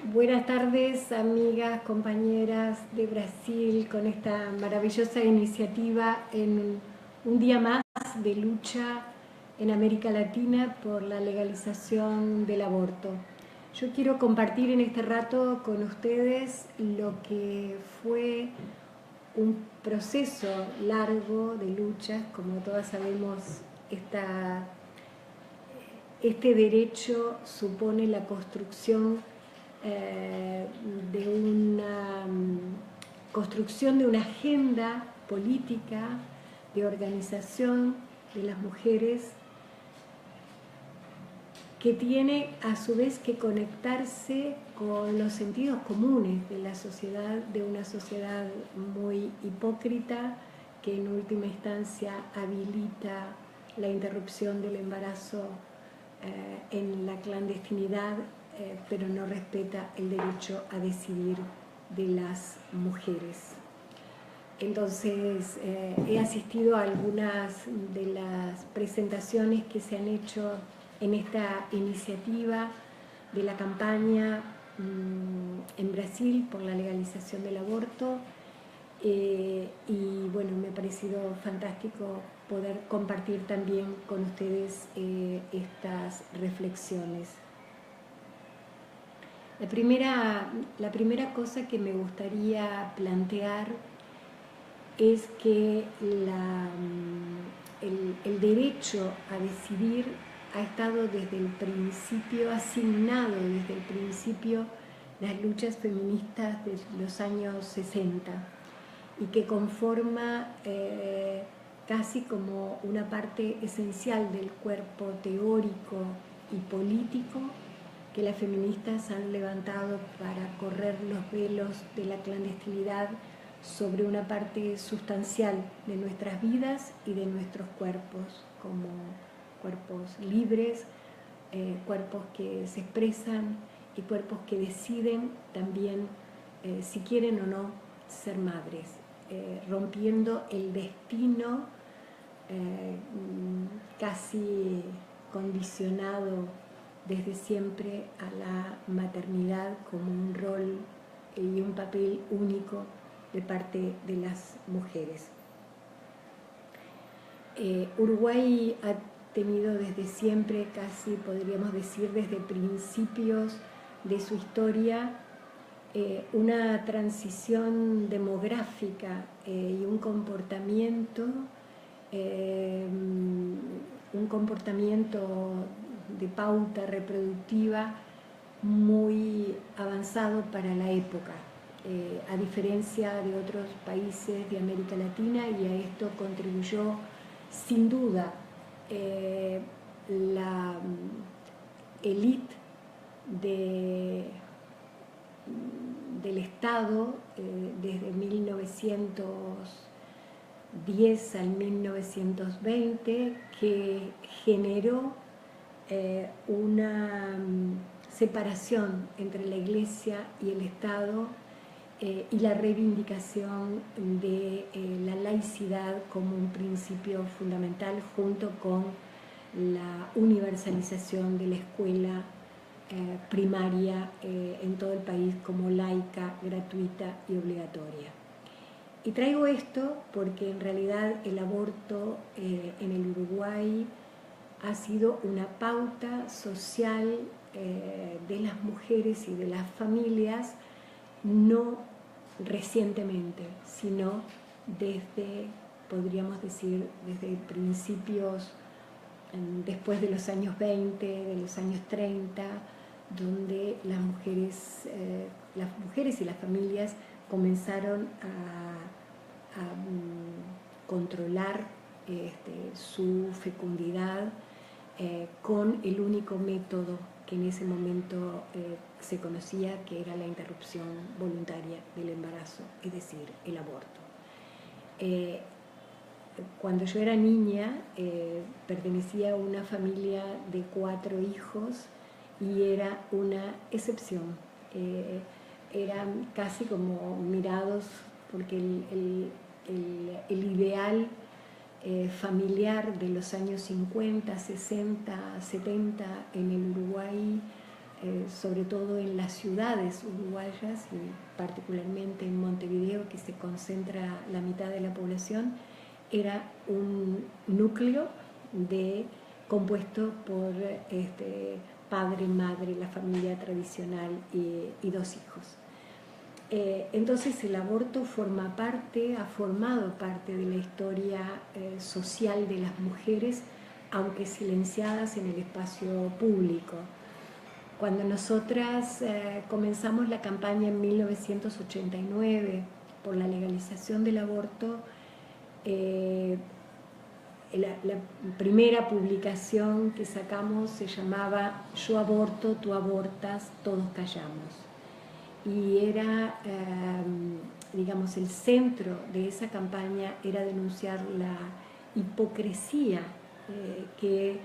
Buenas tardes, amigas, compañeras de Brasil, con esta maravillosa iniciativa en un día más de lucha en América Latina por la legalización del aborto. Yo quiero compartir en este rato con ustedes lo que fue un proceso largo de luchas. Como todas sabemos, este derecho supone la construcción de una agenda política de organización de las mujeres que tiene a su vez que conectarse con los sentidos comunes de la sociedad, de una sociedad muy hipócrita que en última instancia habilita la interrupción del embarazo en la clandestinidad, pero no respeta el derecho a decidir de las mujeres. Entonces, he asistido a algunas de las presentaciones que se han hecho en esta iniciativa de la campaña en Brasil por la legalización del aborto, y bueno, me ha parecido fantástico poder compartir también con ustedes estas reflexiones. La primera cosa que me gustaría plantear es que el derecho a decidir ha estado desde el principio, asignado desde el principio las luchas feministas de los años 60 y que conforma casi como una parte esencial del cuerpo teórico y político que las feministas han levantado para correr los velos de la clandestinidad sobre una parte sustancial de nuestras vidas y de nuestros cuerpos, como cuerpos libres, cuerpos que se expresan y cuerpos que deciden también si quieren o no ser madres, rompiendo el destino casi condicionado desde siempre a la maternidad como un rol y un papel único de parte de las mujeres. Uruguay ha tenido desde siempre, casi podríamos decir desde principios de su historia, una transición demográfica y un comportamiento de pauta reproductiva muy avanzado para la época, a diferencia de otros países de América Latina, y a esto contribuyó sin duda la élite del Estado desde 1910 al 1920, que generó una separación entre la Iglesia y el Estado y la reivindicación de la laicidad como un principio fundamental, junto con la universalización de la escuela primaria en todo el país como laica, gratuita y obligatoria. Y traigo esto porque en realidad el aborto en el Uruguay ha sido una pauta social de las mujeres y de las familias, no recientemente, sino desde, podríamos decir, desde principios, después de los años 20, de los años 30, donde las mujeres y las familias comenzaron a controlar su fecundidad con el único método que en ese momento se conocía, que era la interrupción voluntaria del embarazo, es decir, el aborto. Cuando yo era niña, pertenecía a una familia de 4 hijos y era una excepción. Eran casi como mirados, porque el ideal familiar de los años 50, 60, 70 en el Uruguay sobre todo en las ciudades uruguayas y particularmente en Montevideo, que se concentra la mitad de la población, era un núcleo compuesto por padre, madre, la familia tradicional y dos hijos. Entonces el aborto ha formado parte de la historia social de las mujeres, aunque silenciadas en el espacio público. Cuando nosotras comenzamos la campaña en 1989 por la legalización del aborto, la primera publicación que sacamos se llamaba "Yo aborto, tú abortas, todos callamos". Y era, digamos, el centro de esa campaña era denunciar la hipocresía que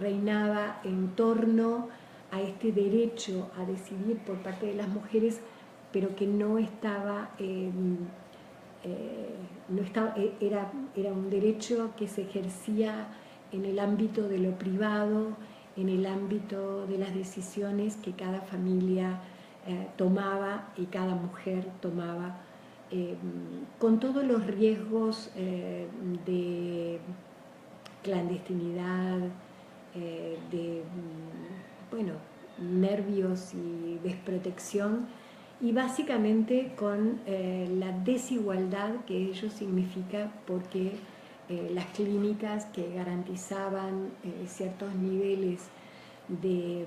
reinaba en torno a este derecho a decidir por parte de las mujeres, pero que no estaba, era un derecho que se ejercía en el ámbito de lo privado, en el ámbito de las decisiones que cada familia tomaba y cada mujer tomaba, con todos los riesgos de clandestinidad, de nervios y desprotección, y básicamente con la desigualdad que ello significa, porque las clínicas que garantizaban ciertos niveles de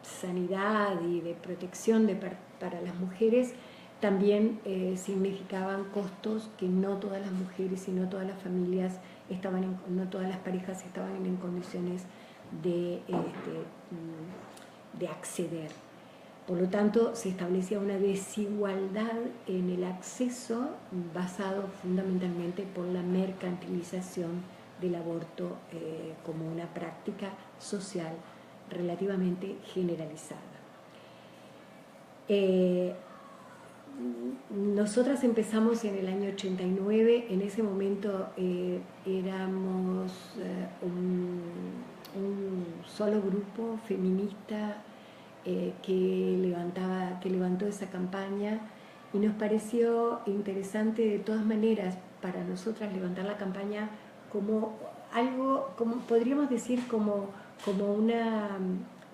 sanidad y de protección para las mujeres también significaban costos que no todas las mujeres y no todas las familias no todas las parejas estaban en condiciones de acceder. Por lo tanto, se establecía una desigualdad en el acceso basado fundamentalmente por la mercantilización del aborto como una práctica social relativamente generalizada. Nosotras empezamos en el año 89, en ese momento éramos un solo grupo feminista que levantó esa campaña, y nos pareció interesante de todas maneras para nosotras levantar la campaña como algo, como podríamos decir, como una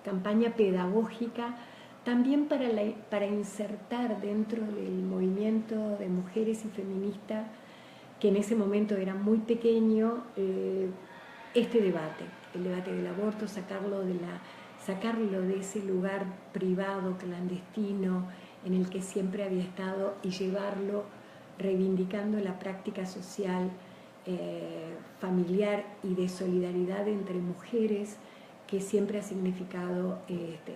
campaña pedagógica, también para insertar dentro del movimiento de mujeres y feministas, que en ese momento era muy pequeño, este debate, el debate del aborto, sacarlo de ese lugar privado, clandestino, en el que siempre había estado, y llevarlo reivindicando la práctica social, familiar y de solidaridad entre mujeres, que siempre ha significado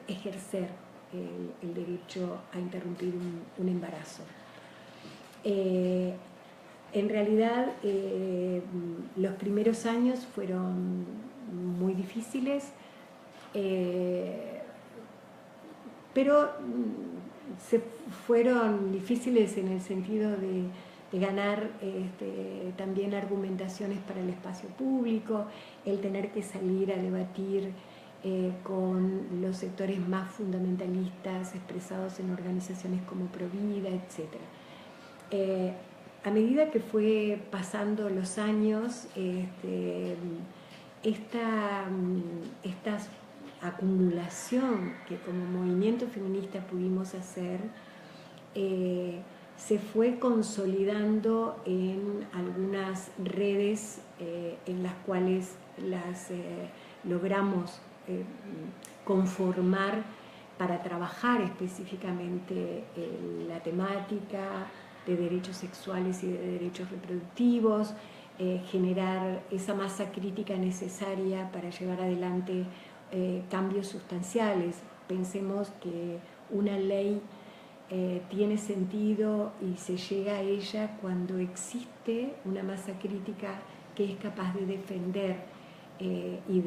ejercer el derecho a interrumpir un embarazo. En realidad, los primeros años fueron muy difíciles, pero se fueron difíciles en el sentido de ganar también argumentaciones para el espacio público, el tener que salir a debatir con los sectores más fundamentalistas expresados en organizaciones como Provida, etc. A medida que fue pasando los años, esta acumulación que como movimiento feminista pudimos hacer se fue consolidando en algunas redes en las cuales las logramos conformar para trabajar específicamente la temática de derechos sexuales y de derechos reproductivos, generar esa masa crítica necesaria para llevar adelante cambios sustanciales. Pensemos que una ley tiene sentido y se llega a ella cuando existe una masa crítica que es capaz de defender y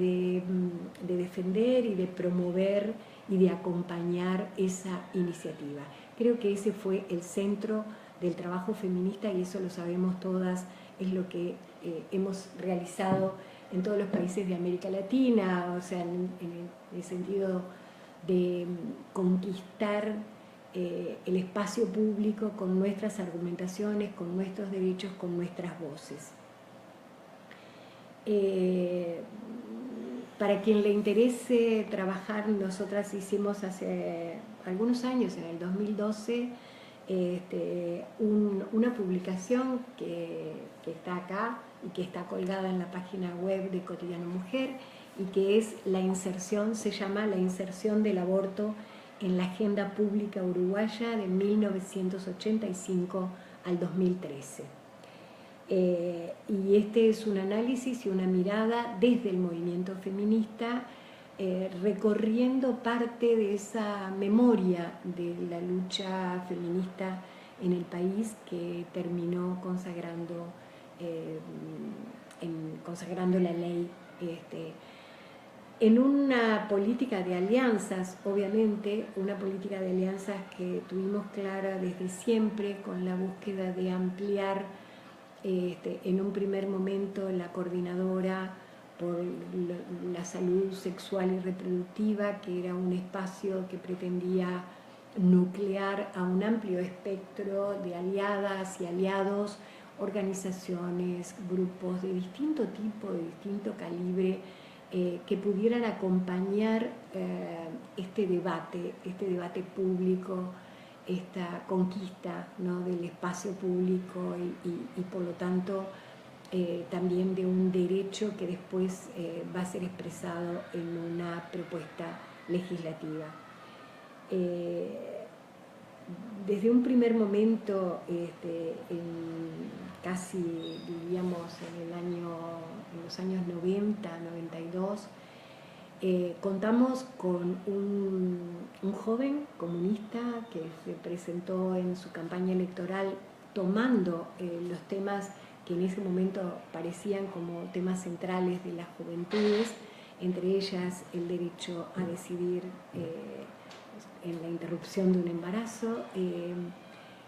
de promover y de acompañar esa iniciativa. Creo que ese fue el centro del trabajo feminista, y eso lo sabemos todas, es lo que hemos realizado en todos los países de América Latina, o sea, en el sentido de conquistar el espacio público con nuestras argumentaciones, con nuestros derechos, con nuestras voces. Para quien le interese trabajar, nosotras hicimos hace algunos años, en el 2012, una publicación que está acá y que está colgada en la página web de Cotidiano Mujer, y que es la inserción, se llama La inserción del aborto en la agenda pública uruguaya de 1985 al 2013. Y este es un análisis y una mirada desde el movimiento feminista, recorriendo parte de esa memoria de la lucha feminista en el país que terminó consagrando la ley en una política de alianzas, obviamente, una política de alianzas que tuvimos clara desde siempre, con la búsqueda de ampliar en un primer momento la coordinadora por la salud sexual y reproductiva, que era un espacio que pretendía nuclear a un amplio espectro de aliadas y aliados, organizaciones, grupos de distinto tipo, de distinto calibre, que pudieran acompañar este debate público, esta conquista, ¿no?, del espacio público y por lo tanto también de un derecho que después va a ser expresado en una propuesta legislativa. Desde un primer momento, casi diríamos en los años 90, 92, contamos con un joven comunista que se presentó en su campaña electoral tomando los temas que en ese momento parecían como temas centrales de las juventudes, entre ellas el derecho a decidir en la interrupción de un embarazo,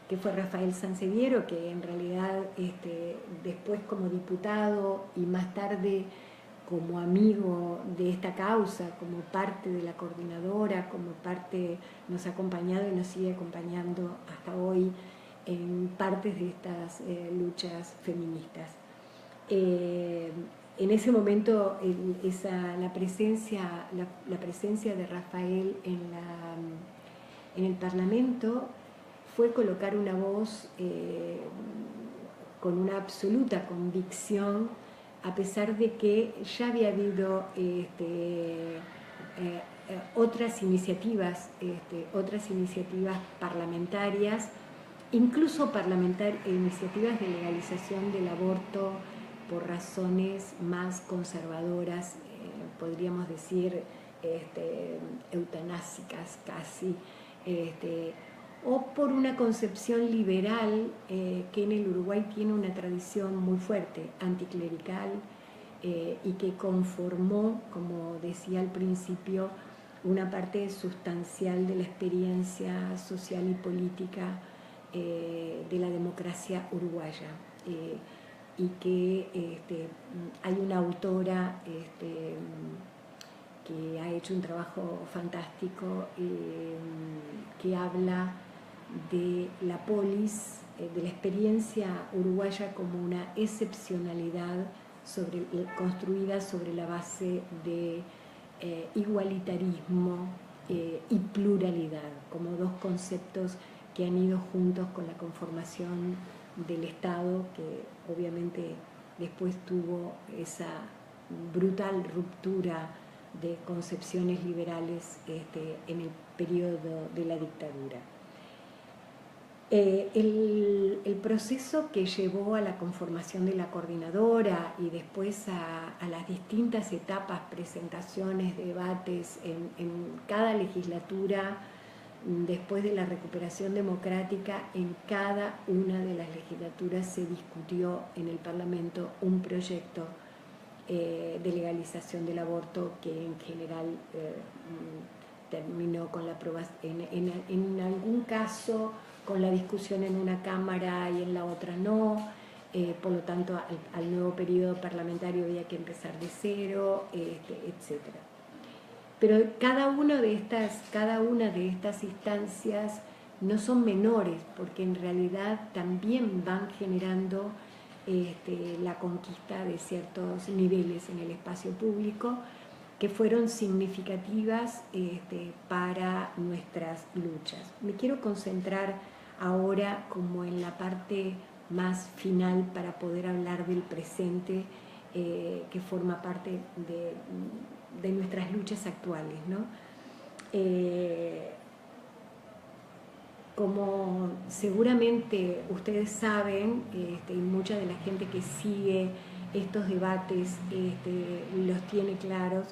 que fue Rafael Sansevierio, que en realidad después como diputado y más tarde como amigo de esta causa, como parte de la coordinadora, como parte, nos ha acompañado y nos sigue acompañando hasta hoy en partes de estas luchas feministas. En ese momento la presencia de Rafael en el Parlamento fue colocar una voz con una absoluta convicción, a pesar de que ya había habido otras iniciativas parlamentarias, incluso iniciativas de legalización del aborto por razones más conservadoras, podríamos decir eutanásicas casi, o por una concepción liberal que en el Uruguay tiene una tradición muy fuerte, anticlerical, y que conformó, como decía al principio, una parte sustancial de la experiencia social y política de la democracia uruguaya. Y que hay una autora que ha hecho un trabajo fantástico, que habla de la polis, de la experiencia uruguaya como una excepcionalidad construida sobre la base de igualitarismo y pluralidad, como dos conceptos que han ido juntos con la conformación del Estado, que obviamente después tuvo esa brutal ruptura de concepciones liberales en el periodo de la dictadura. El proceso que llevó a la conformación de la coordinadora y después a las distintas etapas, presentaciones, debates en cada legislatura, después de la recuperación democrática, en cada una de las legislaturas se discutió en el Parlamento un proyecto de legalización del aborto que en general terminó con la aprobación, en algún caso con la discusión en una Cámara y en la otra no, por lo tanto al nuevo periodo parlamentario había que empezar de cero, etc. Pero cada una de estas instancias no son menores, porque en realidad también van generando la conquista de ciertos niveles en el espacio público que fueron significativas para nuestras luchas. Me quiero concentrar ahora como en la parte más final para poder hablar del presente que forma parte de nuestras luchas actuales, ¿no? Como seguramente ustedes saben, y mucha de la gente que sigue estos debates los tiene claros,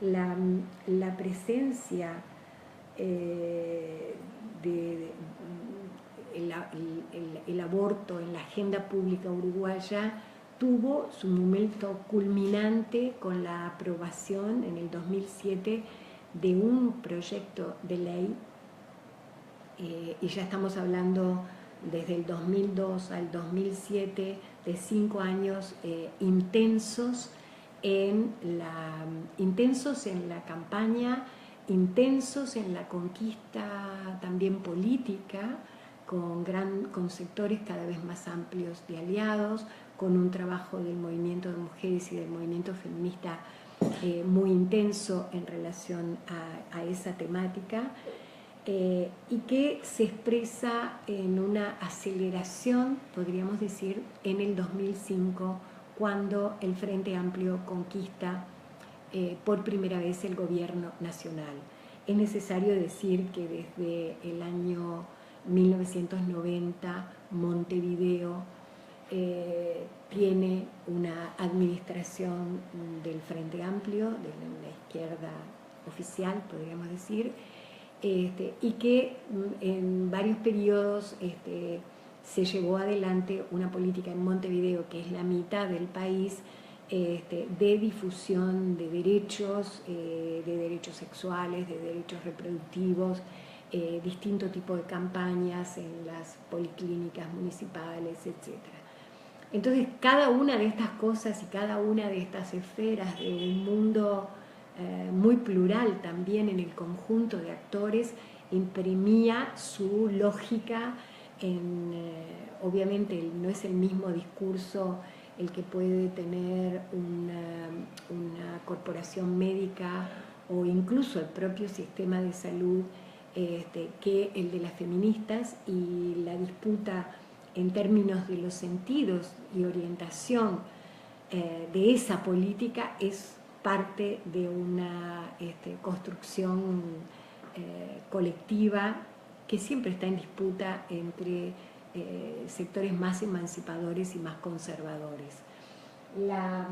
la presencia el aborto en la agenda pública uruguaya tuvo su momento culminante con la aprobación en el 2007 de un proyecto de ley, y ya estamos hablando desde el 2002 al 2007 de 5 años intensos en la campaña, intensos en la conquista también política, con sectores cada vez más amplios de aliados, con un trabajo del movimiento de mujeres y del movimiento feminista muy intenso en relación a esa temática, y que se expresa en una aceleración, podríamos decir, en el 2005, cuando el Frente Amplio conquista por primera vez el gobierno nacional. Es necesario decir que desde el año 1990 Montevideo tiene una administración del Frente Amplio, de la izquierda oficial, podríamos decir, y que en varios periodos se llevó adelante una política en Montevideo, que es la mitad del país, de difusión de derechos sexuales, de derechos reproductivos, distinto tipo de campañas en las policlínicas municipales, etc. Entonces, cada una de estas cosas y cada una de estas esferas de un mundo muy plural también en el conjunto de actores imprimía su lógica obviamente no es el mismo discurso el que puede tener una corporación médica o incluso el propio sistema de salud que el de las feministas, y la disputa en términos de los sentidos y orientación de esa política es parte de una construcción colectiva que siempre está en disputa entre sectores más emancipadores y más conservadores. La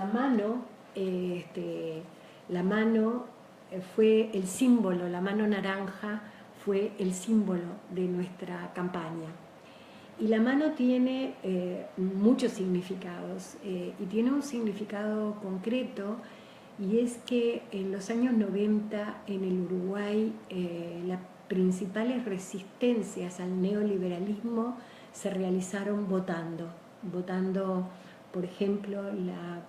mano fue el símbolo, la mano naranja fue el símbolo de nuestra campaña. Y la mano tiene muchos significados, y tiene un significado concreto, y es que en los años 90 en el Uruguay las principales resistencias al neoliberalismo se realizaron votando, por ejemplo, la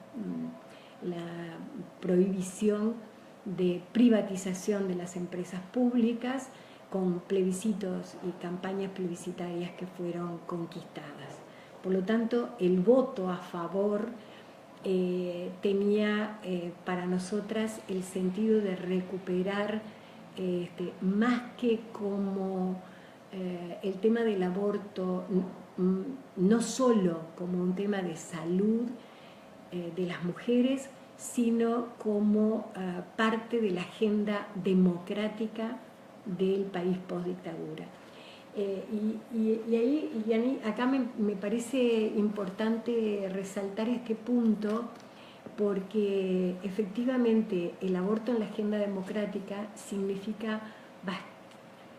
prohibición de privatización de las empresas públicas, con plebiscitos y campañas plebiscitarias que fueron conquistadas. Por lo tanto, el voto a favor tenía para nosotras el sentido de recuperar, más que como el tema del aborto, no solo como un tema de salud de las mujeres, sino como parte de la agenda democrática del país postdictadura. Acá me parece importante resaltar este punto, porque efectivamente el aborto en la agenda democrática significa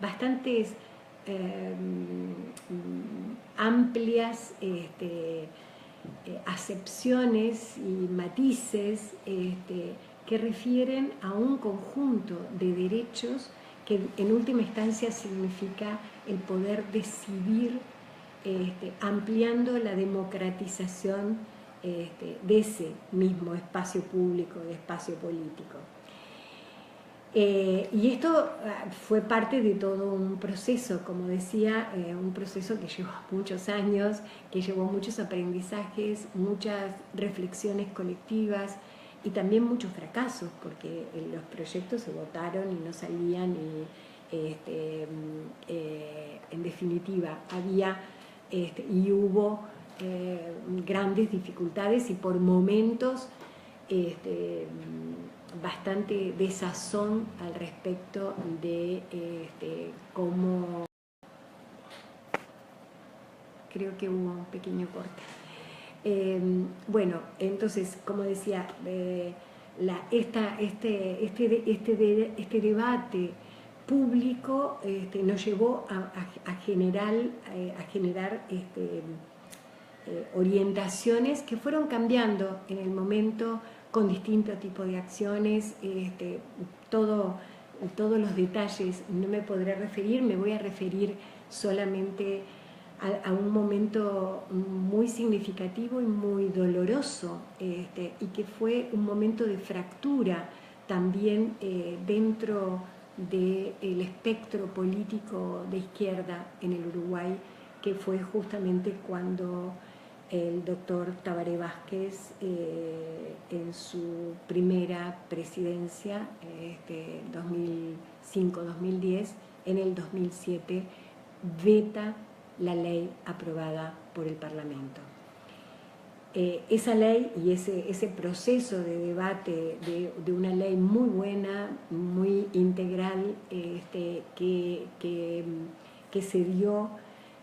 bastantes amplias acepciones y matices que refieren a un conjunto de derechos que en última instancia significa el poder decidir, ampliando la democratización de ese mismo espacio público, de espacio político. Y esto fue parte de todo un proceso, como decía, un proceso que llevó muchos años, que llevó muchos aprendizajes, muchas reflexiones colectivas y también muchos fracasos, porque los proyectos se votaron y no salían y en definitiva había y hubo grandes dificultades y por momentos bastante desazón al respecto de cómo, creo que hubo un pequeño corte. Bueno, entonces, como decía, este debate público nos llevó a generar orientaciones que fueron cambiando en el momento con distintos tipos de acciones, todos los detalles no me podré referir, me voy a referir solamente a un momento muy significativo y muy doloroso, y que fue un momento de fractura también dentro del espectro político de izquierda en el Uruguay, que fue justamente cuando el doctor Tabaré Vázquez, en su primera presidencia, 2005-2010, en el 2007, veta la ley aprobada por el Parlamento. Esa ley y ese proceso de debate de una ley muy buena, muy integral, que se dio,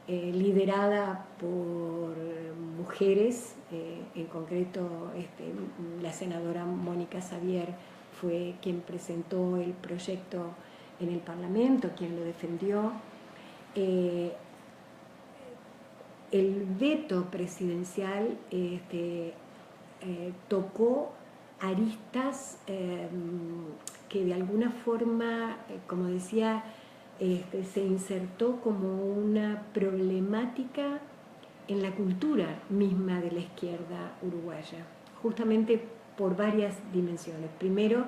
liderada por mujeres, en concreto la senadora Mónica Xavier fue quien presentó el proyecto en el Parlamento, quien lo defendió. El veto presidencial tocó aristas que de alguna forma, como decía, se insertó como una problemática en la cultura misma de la izquierda uruguaya, justamente por varias dimensiones. Primero,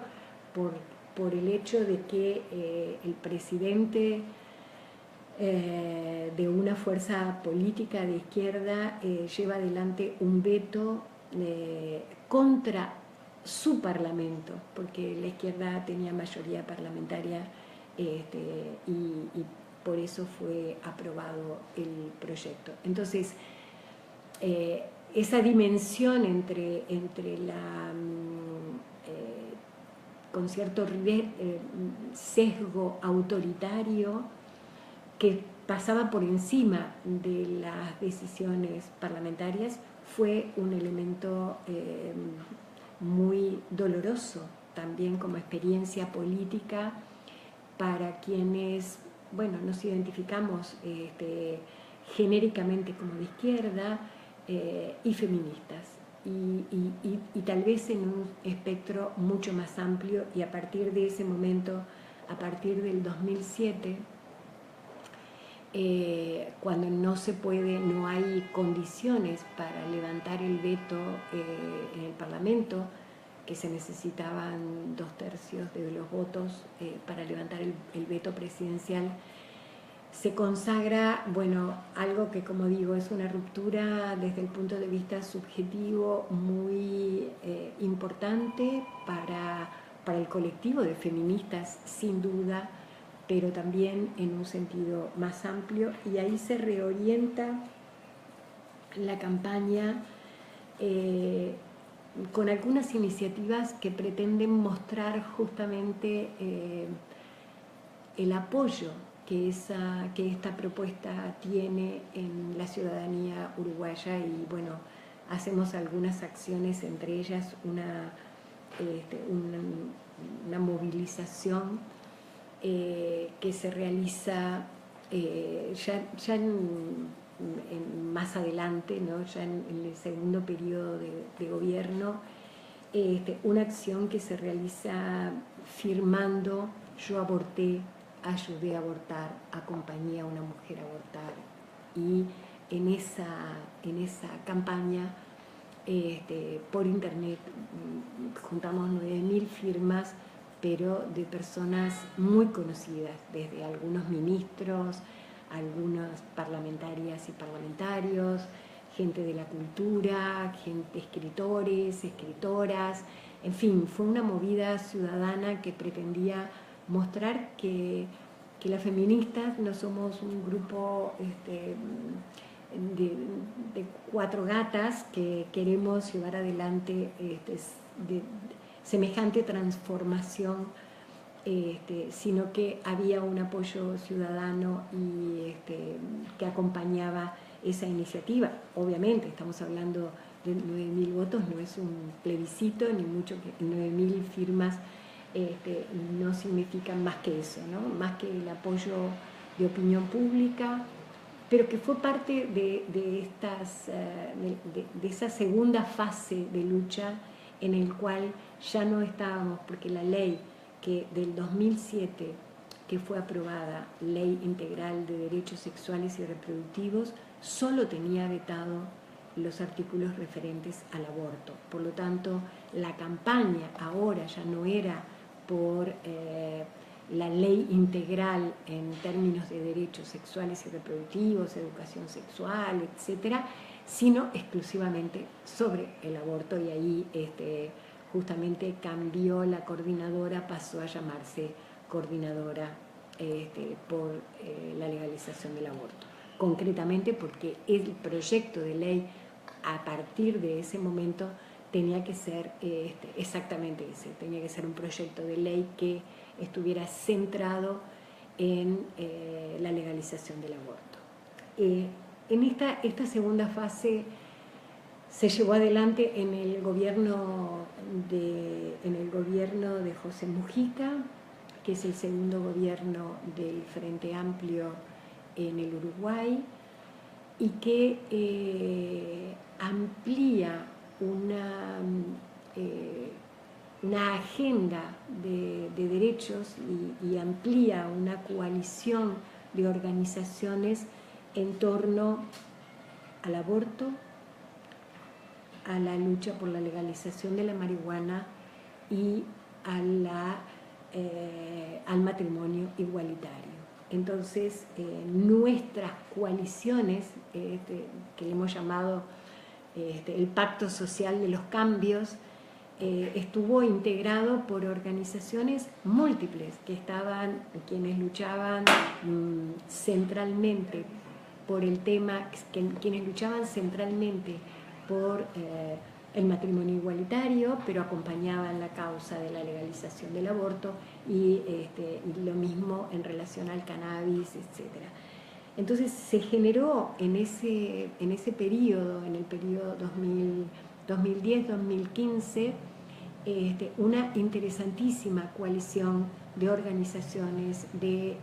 por el hecho de que el presidente de una fuerza política de izquierda lleva adelante un veto contra su parlamento, porque la izquierda tenía mayoría parlamentaria, y por eso fue aprobado el proyecto. Entonces, esa dimensión entre la con cierto sesgo autoritario que pasaba por encima de las decisiones parlamentarias, fue un elemento muy doloroso también como experiencia política para quienes, bueno, nos identificamos genéricamente como de izquierda y feministas, y tal vez en un espectro mucho más amplio, y a partir de ese momento, a partir del 2007, cuando no hay condiciones para levantar el veto en el Parlamento, que se necesitaban 2/3 de los votos para levantar el veto presidencial, se consagra, bueno, algo que, como digo, es una ruptura desde el punto de vista subjetivo muy importante para el colectivo de feministas, sin duda, pero también en un sentido más amplio, y ahí se reorienta la campaña con algunas iniciativas que pretenden mostrar justamente el apoyo que esta propuesta tiene en la ciudadanía uruguaya, y bueno, hacemos algunas acciones, entre ellas una movilización que se realiza ya más adelante, ¿no? Ya en el segundo periodo de gobierno, una acción que se realiza firmando "Yo aborté, ayudé a abortar, acompañé a una mujer a abortar", y en esa campaña por internet. Juntamos 9.000 firmas, pero de personas muy conocidas, desde algunos ministros, algunas parlamentarias y parlamentarios, gente de la cultura, escritores, escritoras, en fin, fue una movida ciudadana que pretendía mostrar que las feministas no somos un grupo de 4 gatas que queremos llevar adelante de semejante transformación, sino que había un apoyo ciudadano y que acompañaba esa iniciativa. Obviamente estamos hablando de 9.000 votos, no es un plebiscito, ni mucho que 9.000 firmas no significan más que eso, ¿no? Más que el apoyo de opinión pública, pero que fue parte de esa segunda fase de lucha en el cual ya no estábamos, porque la ley que del 2007 que fue aprobada, Ley Integral de Derechos Sexuales y Reproductivos, solo tenía vetado los artículos referentes al aborto. Por lo tanto, la campaña ahora ya no era por la ley integral en términos de derechos sexuales y reproductivos, educación sexual, etcétera, sino exclusivamente sobre el aborto, y ahí justamente cambió la coordinadora, pasó a llamarse coordinadora por la legalización del aborto. Concretamente porque el proyecto de ley a partir de ese momento tenía que ser exactamente ese, tenía que ser un proyecto de ley que estuviera centrado en la legalización del aborto. En esta segunda fase se llevó adelante en el gobierno de José Mujica, que es el segundo gobierno del Frente Amplio en el Uruguay, y que amplía una agenda de derechos y amplía una coalición de organizaciones en torno al aborto, a la lucha por la legalización de la marihuana y al matrimonio igualitario. Entonces, nuestras coaliciones, que le hemos llamado el Pacto Social de los Cambios, estuvo integrado por organizaciones múltiples quienes luchaban centralmente por el tema, quienes luchaban centralmente por el matrimonio igualitario, pero acompañaban la causa de la legalización del aborto y lo mismo en relación al cannabis, etc. Entonces se generó en ese periodo, en el periodo 2010-2015, una interesantísima coalición de organizaciones, de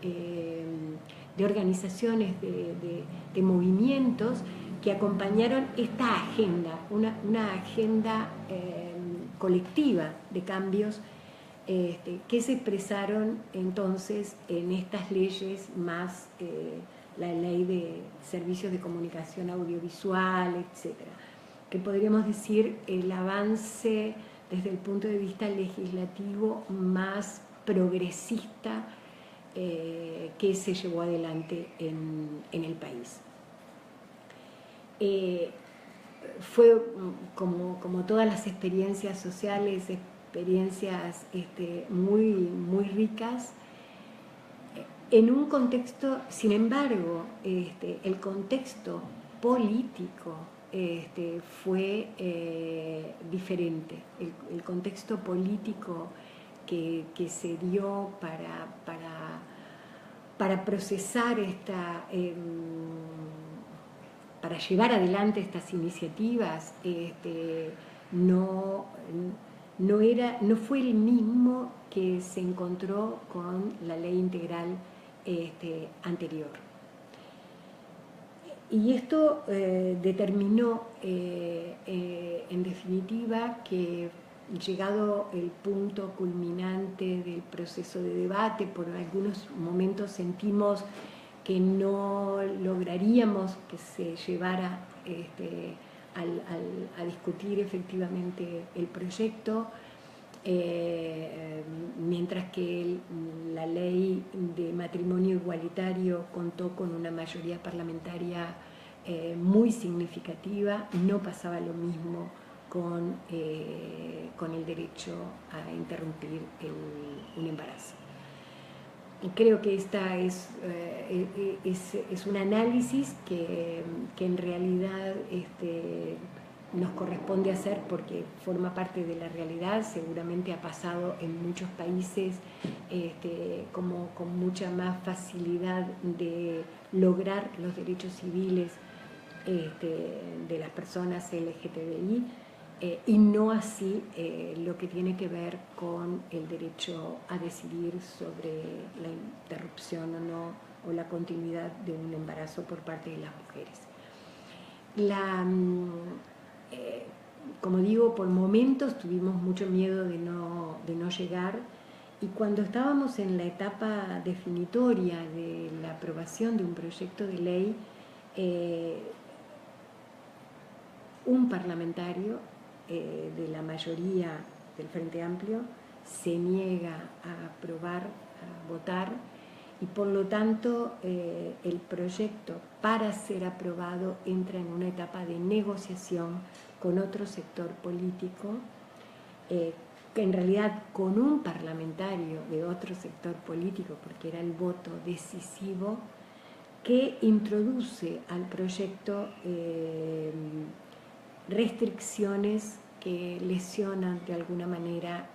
movimientos que acompañaron esta agenda, una agenda colectiva de cambios que se expresaron entonces en estas leyes, más la ley de servicios de comunicación audiovisual, etcétera, que podríamos decir el avance desde el punto de vista legislativo más progresista que se llevó adelante en el país. Fue como todas las experiencias sociales, experiencias muy, muy ricas, en un contexto, sin embargo, el contexto político fue diferente. El contexto político que se dio para procesar para llevar adelante estas iniciativas, no fue el mismo que se encontró con la ley integral anterior. Y esto determinó, en definitiva, que llegado el punto culminante del proceso de debate, por algunos momentos sentimos que no lograríamos que se llevara a discutir efectivamente el proyecto, mientras que la ley de matrimonio igualitario contó con una mayoría parlamentaria muy significativa, no pasaba lo mismo con el derecho a interrumpir un embarazo. Y creo que esta es un análisis que en realidad nos corresponde hacer porque forma parte de la realidad, seguramente ha pasado en muchos países como con mucha más facilidad de lograr los derechos civiles de las personas LGTBI, y no así lo que tiene que ver con el derecho a decidir sobre la interrupción o no, o la continuidad de un embarazo por parte de las mujeres. Como digo, por momentos tuvimos mucho miedo de no llegar, y cuando estábamos en la etapa definitoria de la aprobación de un proyecto de ley, un parlamentario de la mayoría del Frente Amplio se niega a aprobar, a votar, y por lo tanto el proyecto, para ser aprobado, entra en una etapa de negociación con otro sector político, que en realidad con un parlamentario de otro sector político, porque era el voto decisivo, que introduce al proyecto restricciones que lesionan de alguna manera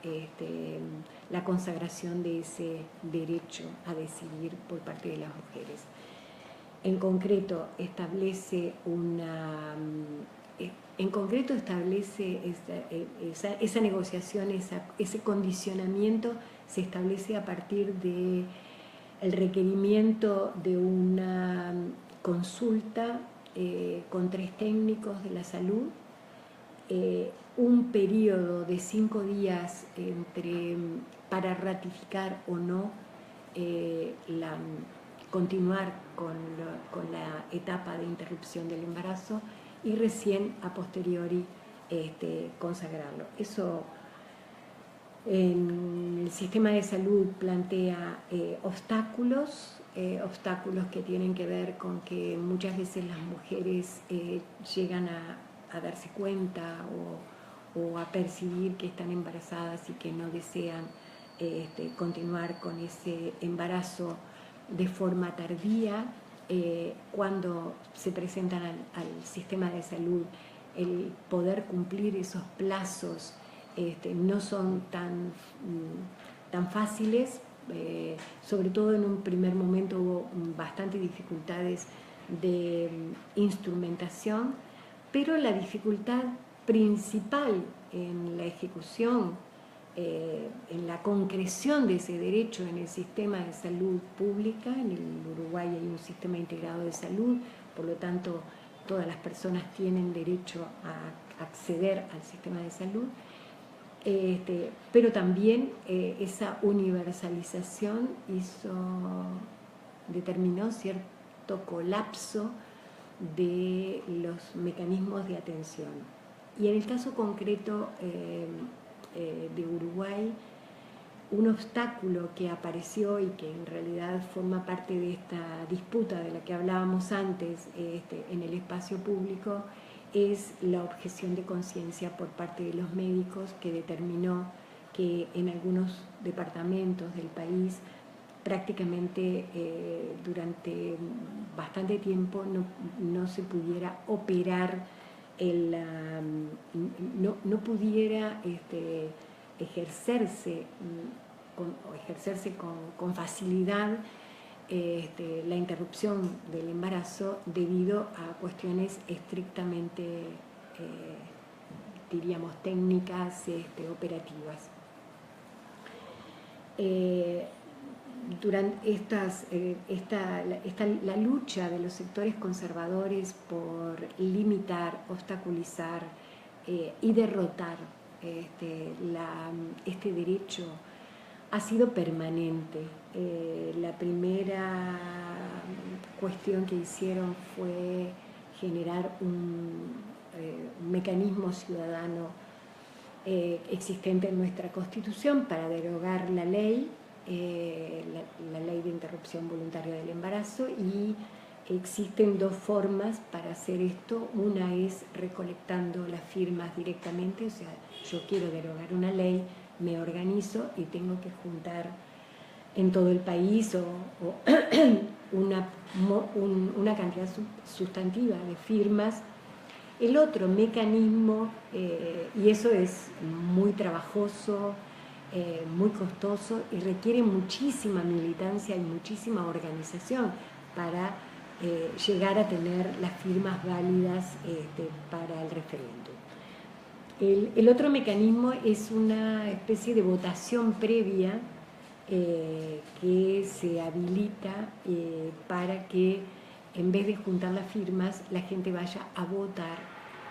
la consagración de ese derecho a decidir por parte de las mujeres. En concreto establece esa negociación, ese condicionamiento se establece a partir de el requerimiento de una consulta con 3 técnicos de la salud, un periodo de 5 días para ratificar o no continuar con la etapa de interrupción del embarazo, y recién a posteriori consagrarlo. Eso en el sistema de salud plantea obstáculos que tienen que ver con que muchas veces las mujeres llegan a darse cuenta o a percibir que están embarazadas y que no desean continuar con ese embarazo de forma tardía. Cuando se presentan al sistema de salud, el poder cumplir esos plazos no son tan fáciles, sobre todo en un primer momento hubo bastantes dificultades de instrumentación, pero la dificultad principal en la ejecución, en la concreción de ese derecho en el sistema de salud pública. En el Uruguay hay un sistema integrado de salud, por lo tanto todas las personas tienen derecho a acceder al sistema de salud, pero también esa universalización determinó cierto colapso de los mecanismos de atención. Y en el caso concreto de Uruguay, un obstáculo que apareció y que en realidad forma parte de esta disputa de la que hablábamos antes en el espacio público, es la objeción de conciencia por parte de los médicos, que determinó que en algunos departamentos del país prácticamente durante bastante tiempo no se pudiera operar, no pudiera ejercerse con facilidad la interrupción del embarazo debido a cuestiones estrictamente, diríamos, técnicas, operativas. Durante la lucha de los sectores conservadores por limitar, obstaculizar y derrotar este derecho ha sido permanente. La primera cuestión que hicieron fue generar un mecanismo ciudadano existente en nuestra Constitución para derogar la ley, la ley de interrupción voluntaria del embarazo, y existen dos formas para hacer esto. Una es recolectando las firmas directamente, o sea, yo quiero derogar una ley, me organizo y tengo que juntar en todo el país una cantidad sustantiva de firmas. El otro mecanismo, y eso es muy trabajoso, muy costoso y requiere muchísima militancia y muchísima organización para llegar a tener las firmas válidas para el referéndum. El otro mecanismo es una especie de votación previa que se habilita para que, en vez de juntar las firmas, la gente vaya a votar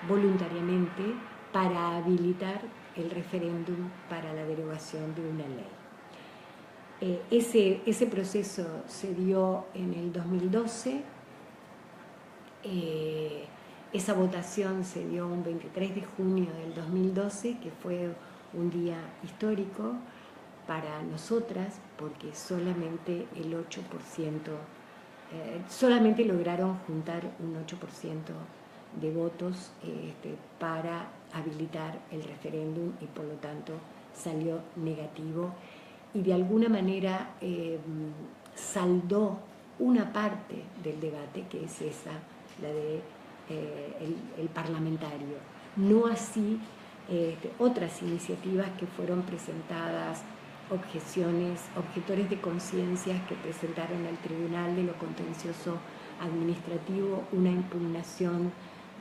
voluntariamente para habilitar el referéndum para la derogación de una ley. Ese proceso se dio en el 2012. Esa votación se dio un 23 de junio del 2012, que fue un día histórico para nosotras, porque solamente el 8%, solamente lograron juntar un 8% de votos para habilitar el referéndum, y por lo tanto salió negativo, y de alguna manera saldó una parte del debate, que es esa, la de el parlamentario. No así otras iniciativas que fueron presentadas, objetores de conciencias que presentaron al Tribunal de lo Contencioso Administrativo una impugnación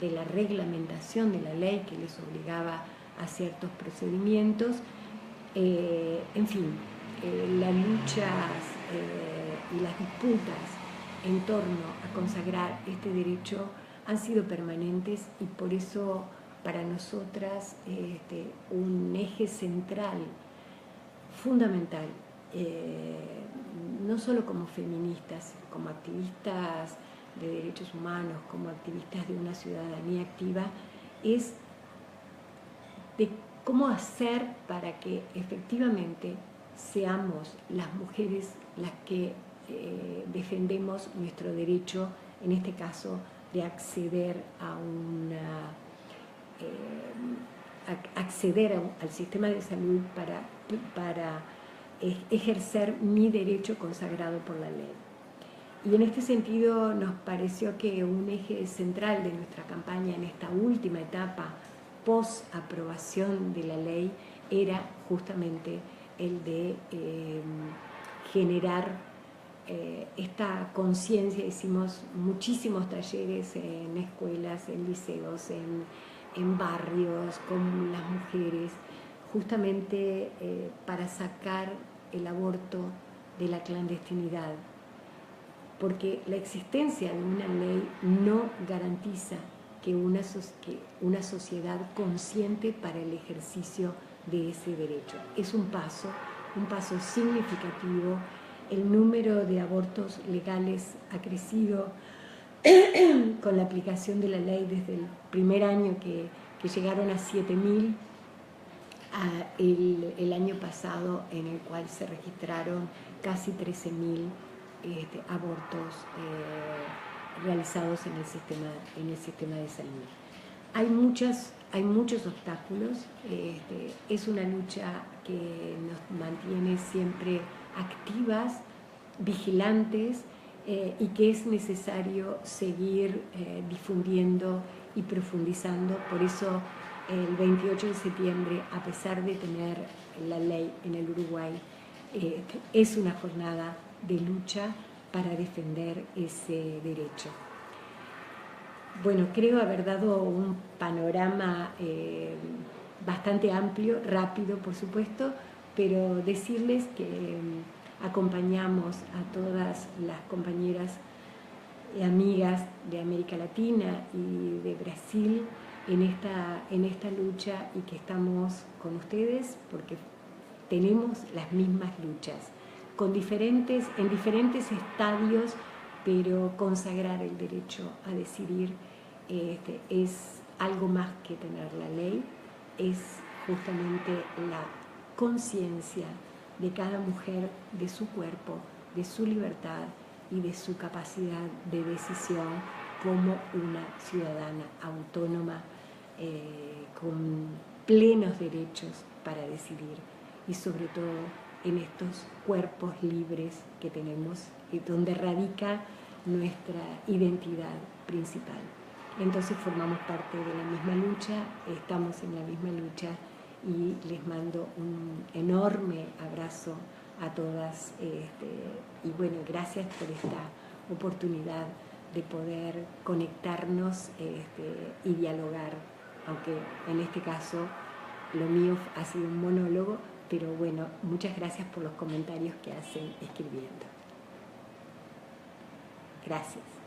de la reglamentación de la ley que les obligaba a ciertos procedimientos. En fin, las luchas y las disputas en torno a consagrar este derecho han sido permanentes, y por eso para nosotras un eje central, fundamental, no solo como feministas, como activistas de derechos humanos, como activistas de una ciudadanía activa, es de cómo hacer para que efectivamente seamos las mujeres las que defendemos nuestro derecho, en este caso de acceder al sistema de salud para ejercer mi derecho consagrado por la ley. Y en este sentido nos pareció que un eje central de nuestra campaña en esta última etapa post-aprobación de la ley era justamente el de generar esta conciencia. Hicimos muchísimos talleres en escuelas, en liceos, en barrios con las mujeres, justamente para sacar el aborto de la clandestinidad, porque la existencia de una ley no garantiza que una sociedad consciente para el ejercicio de ese derecho. Es un paso significativo. El número de abortos legales ha crecido con la aplicación de la ley desde el primer año que llegaron a 7.000, el año pasado, en el cual se registraron casi 13.000 abortos realizados en el sistema de salud. Hay muchos obstáculos. Es una lucha que nos mantiene siempre activas, vigilantes, y que es necesario seguir difundiendo y profundizando. Por eso el 28 de septiembre, a pesar de tener la ley en el Uruguay, es una jornada de lucha para defender ese derecho. Bueno, creo haber dado un panorama bastante amplio, rápido por supuesto, pero decirles que acompañamos a todas las compañeras y amigas de América Latina y de Brasil en esta lucha, y que estamos con ustedes porque tenemos las mismas luchas, en diferentes estadios, pero consagrar el derecho a decidir es algo más que tener la ley, es justamente la conciencia de cada mujer, de su cuerpo, de su libertad y de su capacidad de decisión como una ciudadana autónoma con plenos derechos para decidir, y sobre todo en estos cuerpos libres que tenemos y donde radica nuestra identidad principal. Entonces formamos parte de la misma lucha, estamos en la misma lucha, y les mando un enorme abrazo a todas, y bueno, gracias por esta oportunidad de poder conectarnos y dialogar, aunque en este caso lo mío ha sido un monólogo, pero bueno, muchas gracias por los comentarios que hacen escribiendo. Gracias.